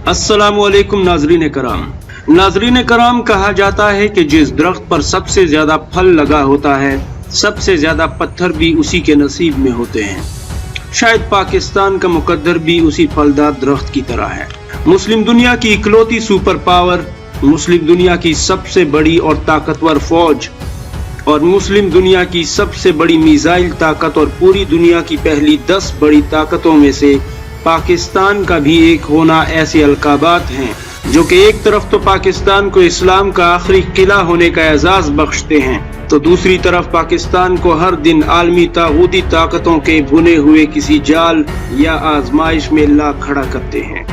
अस्सलामुअलैकुम नाजरीन कराम, कहा जाता है कि जिस दरख्त पर सबसे ज्यादा फल लगा होता है, सबसे ज्यादा पत्थर भी उसी के नसीब में होते हैं। शायद पाकिस्तान का मुकद्दर भी उसी फलदार दरख्त की तरह है। मुस्लिम दुनिया की इकलौती सुपर पावर, मुस्लिम दुनिया की सबसे बड़ी और ताकतवर फौज और मुस्लिम दुनिया की सबसे बड़ी मिसाइल ताकत और पूरी दुनिया की पहली 10 बड़ी ताकतों में से पाकिस्तान का भी एक होना ऐसे अलकाबात हैं जो कि एक तरफ तो पाकिस्तान को इस्लाम का आखिरी किला होने का एजाज बख्शते हैं, तो दूसरी तरफ पाकिस्तान को हर दिन आलमी तागूती ताकतों के बुने हुए किसी जाल या आजमाइश में ला खड़ा करते हैं।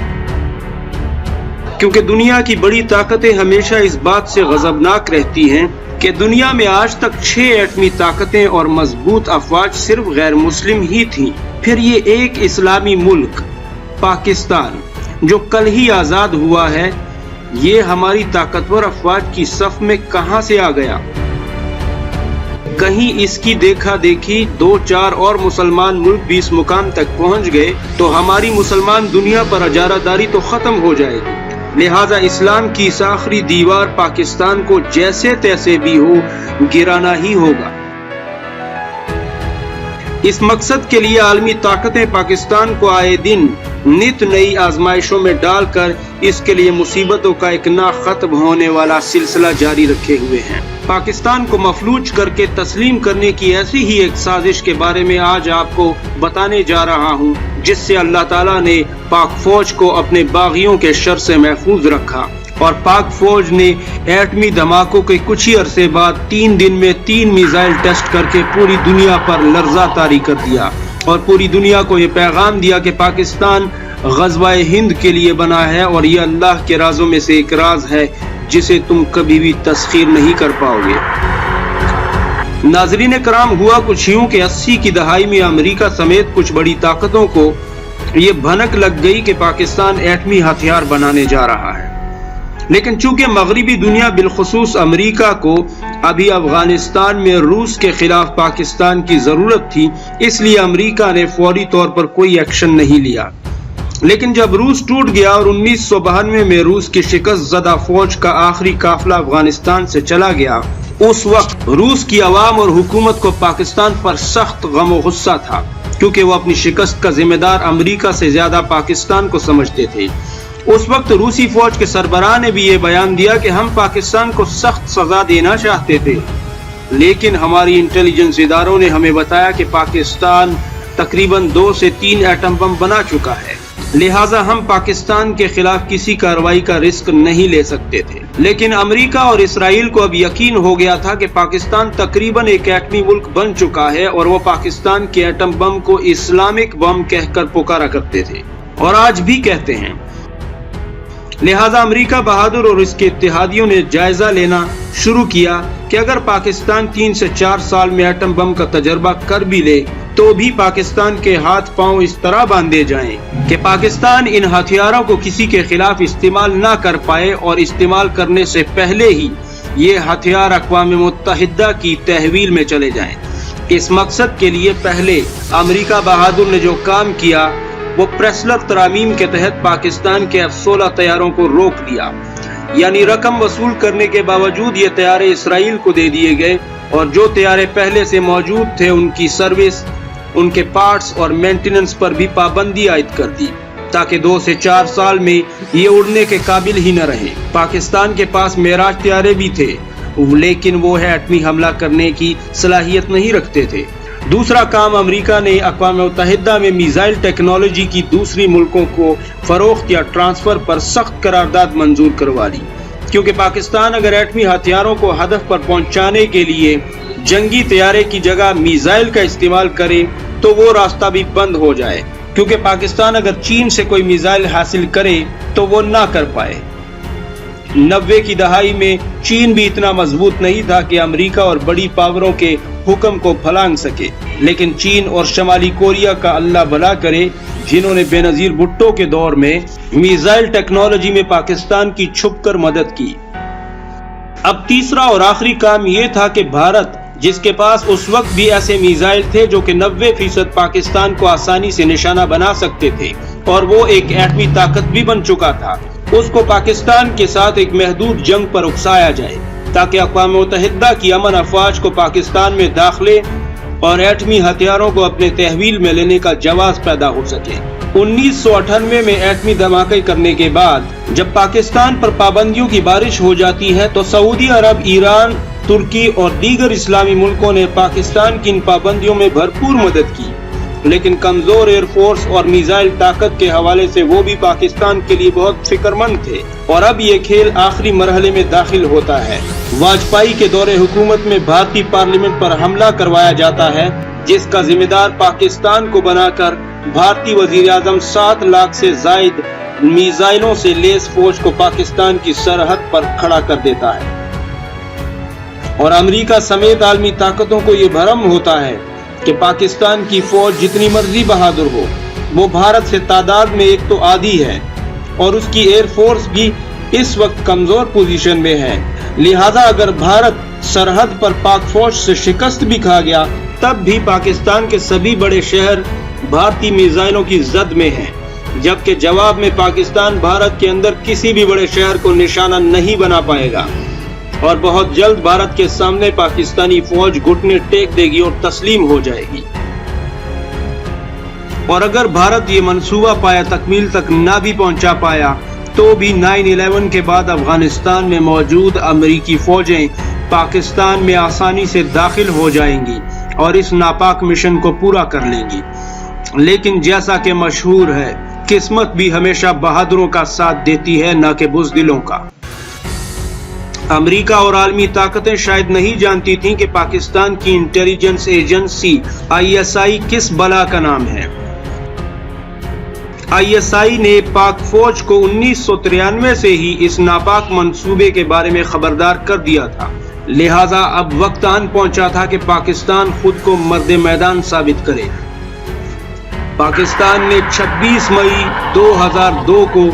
क्योंकि दुनिया की बड़ी ताकतें हमेशा इस बात से गजबनाक रहती हैं कि दुनिया में आज तक 6 एटमी ताकतें और मजबूत अफवाज सिर्फ गैर मुस्लिम ही थीं। फिर ये एक इस्लामी मुल्क पाकिस्तान जो कल ही आजाद हुआ है, ये हमारी ताकतवर अफवाज की सफ में कहां से आ गया? कहीं इसकी देखा देखी 2-4 और मुसलमान मुल्क भी इस मुकाम तक पहुंच गए तो हमारी मुसलमान दुनिया पर अजारादारी तो खत्म हो जाएगी। लिहाजा इस्लाम की इस आखिरी दीवार पाकिस्तान को जैसे तैसे भी हो गिराना ही होगा। इस मकसद के लिए आलमी ताकतें पाकिस्तान को आए दिन नित नई आजमाइशों में डालकर इसके लिए मुसीबतों का एक ना खत्म होने वाला सिलसिला जारी रखे हुए हैं। पाकिस्तान को मफलूज करके तस्लीम करने की ऐसी ही एक साजिश के बारे में आज आपको बताने जा रहा हूँ, जिससे अल्लाह ताला ने पाक फौज को अपने बागियों के शर से महफूज रखा और पाक फौज ने एटमी धमाकों के कुछ ही अरसे बाद 3 दिन में 3 मिसाइल टेस्ट करके पूरी दुनिया पर लर्जा तारी कर दिया और पूरी दुनिया को ये पैगाम दिया कि पाकिस्तान ग़ज़वा-ए हिंद के लिए बना है और ये अल्लाह के राजों में से एक राज है जिसे तुम कभी भी तस्खीर नहीं कर पाओगे। नाज़रीन कराम, हुआ कुछ यूं कि 80 की दहाई में अमेरिका समेत कुछ बड़ी ताकतों को ये भनक लग गई कि पाकिस्तान एटमी हथियार बनाने जा रहा है। लेकिन चूंकि मगरिबी दुनिया बिलखुसूस अमेरिका को अभी अफगानिस्तान में रूस के खिलाफ पाकिस्तान की जरूरत थी, इसलिए अमेरिका ने फौरी तौर पर कोई एक्शन नहीं लिया। लेकिन जब रूस टूट गया और 1992 में रूस की शिकस्त ज़दा फौज का आखिरी काफिला अफगानिस्तान से चला गया, उस वक्त रूस की अवाम और हुकूमत को पाकिस्तान पर सख्त गम और गुस्सा था, क्योंकि वो अपनी शिकस्त का जिम्मेदार अमेरिका से ज्यादा पाकिस्तान को समझते थे। उस वक्त रूसी फौज के सरबराह ने भी ये बयान दिया कि हम पाकिस्तान को सख्त सजा देना चाहते थे, लेकिन हमारी इंटेलिजेंस इदारों ने हमें बताया कि पाकिस्तान तकरीबन 2 से 3 एटम बम बना चुका है, लिहाजा हम पाकिस्तान के खिलाफ किसी कार्रवाई का रिस्क नहीं ले सकते थे। लेकिन अमेरिका और इसराइल को अब यकीन हो गया था कि पाकिस्तान तकरीबन एक एटमी मुल्क बन चुका है और वो पाकिस्तान के एटम बम को इस्लामिक बम कहकर पुकारा करते थे और आज भी कहते हैं। लिहाजा अमेरिका बहादुर और इसके इत्तेहादियों ने जायजा लेना शुरू किया कि अगर पाकिस्तान 3 से 4 साल में एटम बम का तजर्बा कर भी ले तो भी पाकिस्तान के हाथ पांव इस तरह बांधे जाएं कि पाकिस्तान इन हथियारों को किसी के खिलाफ इस्तेमाल ना कर पाए और इस्तेमाल करने से पहले ही ये हथियार अक़वाम मुत्तहिदा की तहवील में चले जाएं। इस मकसद के लिए पहले अमेरिका बहादुर ने जो काम किया वो प्रेस्लर तरामीम के तहत पाकिस्तान के F-16 तैयारों को रोक दिया, यानी रकम वसूल करने के बावजूद ये तैयारे इसराइल को दे दिए गए और जो तैयारे पहले से मौजूद थे उनकी सर्विस, उनके पार्ट्स और मेंटेनेंस पर भी पाबंदी आयद कर दी ताकि 2 से 4 साल में ये उड़ने के काबिल ही न रहे। पाकिस्तान के पास मेराज तैयारे भी थे, लेकिन वो है एटमी हमला करने की सलाहियत नहीं रखते थे। दूसरा काम, अमेरिका ने अक़वाम मुत्तहिदा में मिसाइल टेक्नोलॉजी की दूसरी मुल्कों को फरोख्त या ट्रांसफर पर सख्त करारदाद मंजूर करवा ली, क्योंकि पाकिस्तान अगर एटमी हथियारों को हदफ पर पहुंचाने के लिए जंगी तैयारे की जगह मिसाइल का इस्तेमाल करे तो वो रास्ता भी बंद हो जाए, क्योंकि पाकिस्तान अगर चीन से कोई मिसाइल हासिल करे तो वो ना कर पाए। 90 की दहाई में चीन भी इतना मजबूत नहीं था कि अमेरिका और बड़ी पावरों के हुक्म को फलांग सके, लेकिन चीन और शमाली कोरिया का अल्लाह भला करे, जिन्होंने बेनजीर भुट्टो के दौर में मिसाइल टेक्नोलॉजी में पाकिस्तान की छुपकर मदद की। अब तीसरा और आखिरी काम ये था कि भारत, जिसके पास उस वक्त भी ऐसे मिसाइल थे जो कि 90% पाकिस्तान को आसानी से निशाना बना सकते थे اور وہ ایک ایٹمی طاقت بھی بن چکا تھا، اس کو پاکستان کے ساتھ ایک محدود جنگ پر اکسایا جائے تاکہ اقوام متحدہ کی امن افواج کو پاکستان میں داخلے اور ایٹمی ہتھیاروں کو اپنے تحویل میں لینے کا جواز پیدا ہو سکے۔ 1998 میں ایٹمی دھماکے کرنے کے بعد جب پاکستان پر پابندیوں کی بارش ہو جاتی ہے تو سعودی عرب، ایران، ترکی اور دیگر اسلامی ملکوں نے پاکستان کی ان پابندیوں میں بھرپور مدد کی، لیکن کمزور ایئر فورس اور میزائل طاقت کے حوالے سے وہ بھی پاکستان کے لیے بہت فکر مند تھے۔ اور اب یہ کھیل آخری مرحلے میں داخل ہوتا ہے۔ واجپئی کے دور حکومت میں بھارتی پارلیمنٹ پر حملہ کروایا جاتا ہے، جس کا ذمہ دار پاکستان کو بنا کر بھارتی وزیر اعظم 7 لاکھ سے زائد میزائلوں سے لیس فوج کو پاکستان کی سرحد پر کھڑا کر دیتا ہے۔ اور امریکہ سمیت عالمی طاقتوں کو یہ بھرم ہوتا ہے کہ پاکستان کی فوج جتنی مرضی بہادر ہو، وہ بھارت سے تعداد میں ایک تو آدھی ہے اور اس کی ایئر فورس بھی اس وقت کمزور پوزیشن میں ہے، لہذا اگر بھارت سرحد پر پاک فوج سے شکست بھی کھا گیا تب بھی پاکستان کے سبھی بڑے شہر بھارتی میزائلوں کی زد میں ہیں، جبکہ جواب میں پاکستان بھارت کے اندر کسی بھی بڑے شہر کو نشانہ نہیں بنا پائے گا اور بہت جلد بھارت کے سامنے پاکستانی فوج گھٹنے ٹیک دے گی اور تسلیم ہو جائے گی۔ اور اگر بھارت یہ منصوبہ پایا تکمیل تک نہ بھی پہنچا پایا تو بھی 9/11 کے بعد افغانستان میں موجود امریکی فوجیں پاکستان میں آسانی سے داخل ہو جائیں گی اور اس ناپاک مشن کو پورا کر لیں گی۔ لیکن جیسا کہ مشہور ہے، قسمت بھی ہمیشہ بہادروں کا ساتھ دیتی ہے، نہ کہ بزدلوں کا۔ امریکہ اور عالمی طاقتیں شاید نہیں جانتی تھیں کہ پاکستان کی انٹیلیجنس ایجنسی ISI کس بلا کا نام ہے۔ ISI نے پاک فوج کو 1993 سے ہی اس ناپاک منصوبے کے بارے میں خبردار کر دیا تھا، لہٰذا اب وقت آن پہنچا تھا کہ پاکستان خود کو مرد میدان ثابت کرے۔ پاکستان نے 26 مئی 2002 کو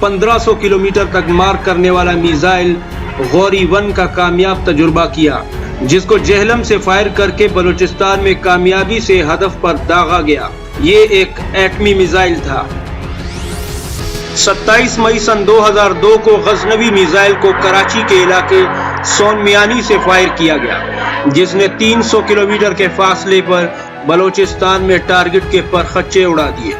1500 کلومیٹر تک مار کرنے والا میزائل غوری 1 کا کامیاب تجربہ کیا، جس کو جہلم سے فائر کر کے بلوچستان میں کامیابی سے ہدف پر داغا گیا۔ یہ ایک ایٹمی میزائل تھا۔ 27 مئی سن 2002 کو غزنوی میزائل کو کراچی کے علاقے سون میانی سے فائر کیا گیا، جس نے 300 کلومیٹر کے فاصلے پر بلوچستان میں ٹارگٹ کے پرخچے اڑا دیے۔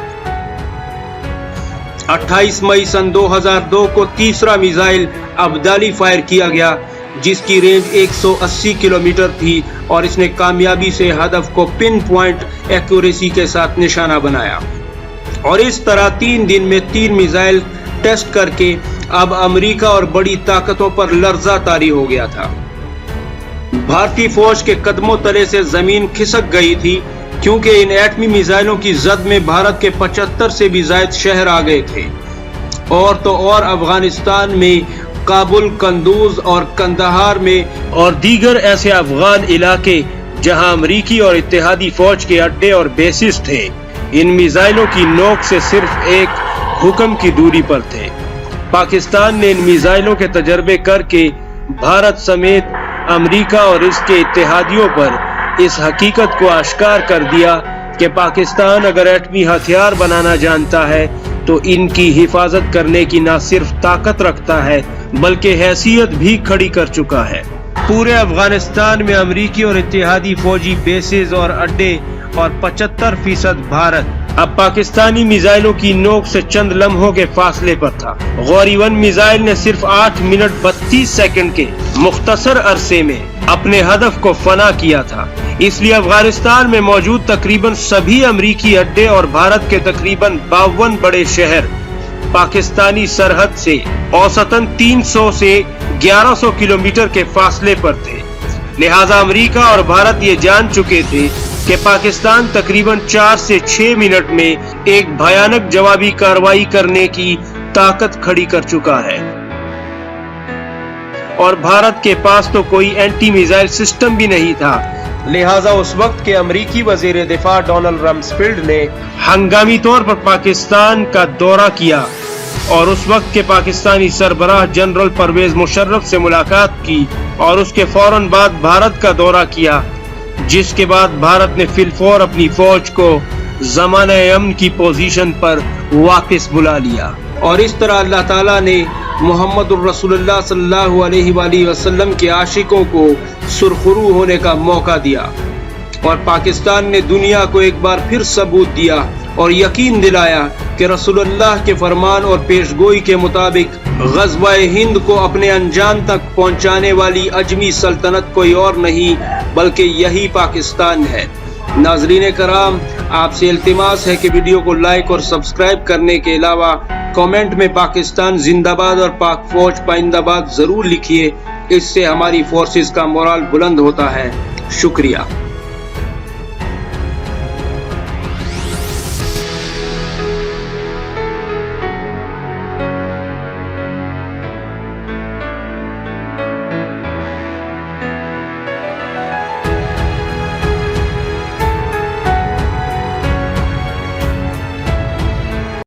28 مئی سن 2002 کو تیسرا میزائل ابدالی فائر کیا گیا، جس کی رینج 180 کلومیٹر تھی اور اس نے کامیابی سے ہدف کو پن پوائنٹ ایکوریسی کے ساتھ نشانہ بنایا۔ اور اس طرح 3 دن میں 3 میزائل ٹیسٹ کر کے اب امریکہ اور بڑی طاقتوں پر لرزہ طاری ہو گیا تھا۔ بھارتی فوج کے قدموں تلے سے زمین کھسک گئی تھی، کیونکہ ان ایٹمی میزائلوں کی زد میں بھارت کے 75 سے بھی زائد شہر آ گئے تھے۔ اور تو اور افغانستان میں کابل، قندوز اور کندہار میں اور دیگر ایسے افغان علاقے جہاں امریکی اور اتحادی فوج کے اڈے اور بیسز تھے، ان میزائلوں کی نوک سے صرف ایک حکم کی دوری پر تھے۔ پاکستان نے ان میزائلوں کے تجربے کر کے بھارت سمیت امریکہ اور اس کے اتحادیوں پر اس حقیقت کو آشکار کر دیا کہ پاکستان اگر ایٹمی ہتھیار بنانا جانتا ہے تو ان کی حفاظت کرنے کی نہ صرف طاقت رکھتا ہے بلکہ حیثیت بھی کھڑی کر چکا ہے۔ پورے افغانستان میں امریکی اور اتحادی فوجی بیسز اور اڈے اور 75% بھارت اب پاکستانی میزائلوں کی نوک سے چند لمحوں کے فاصلے پر تھا۔ غوری 1 میزائل نے صرف 8 منٹ 32 سیکنڈ کے مختصر عرصے میں اپنے ہدف کو فنا کیا تھا۔ اس لیے افغانستان میں موجود تقریباً سبھی امریکی اڈے اور بھارت کے تقریباً 52 بڑے شہر پاکستانی سرحد سے اوسطاً 300 سے 1100 کلومیٹر کے فاصلے پر تھے، لہٰذا امریکہ اور بھارت یہ جان چکے تھے کہ پاکستان تقریباً 4 سے 6 منٹ میں ایک بھیانک جوابی کارروائی کرنے کی طاقت کھڑی کر چکا ہے۔ اور بھارت کے پاس تو کوئی اینٹی میزائل سسٹم بھی نہیں تھا، لہٰذا اس وقت کے امریکی وزیر دفاع ڈونلڈ رمسفیلڈ نے ہنگامی طور پر پاکستان کا دورہ کیا اور اس وقت کے پاکستانی سربراہ جنرل پرویز مشرف سے ملاقات کی اور اس کے فوراً بعد بھارت کا دورہ کیا، جس کے بعد بھارت نے فی الفور اپنی فوج کو ज़माना अमन की पोजीशन पर वापस बुला लिया। और इस तरह अल्लाह ताला ने मोहम्मद रसूलुल्लाह सल्लल्लाहु अलैहि वसल्लम के आशिकों को सुरखरू होने का मौका दिया और पाकिस्तान ने दुनिया को एक बार फिर सबूत दिया और यकीन दिलाया कि रसूलुल्लाह के फरमान और पेशगोई के मुताबिक ग़ज़वा-ए हिंद को अपने अंजाम तक पहुंचाने वाली अजमी सल्तनत कोई और नहीं बल्कि यही पाकिस्तान है। नाज़रीन कराम, आपसे इल्तिमास है कि वीडियो को लाइक और सब्सक्राइब करने के अलावा कमेंट में पाकिस्तान जिंदाबाद और पाक फौज पाइंदाबाद ज़रूर लिखिए। इससे हमारी फोर्सेस का मोराल बुलंद होता है। शुक्रिया।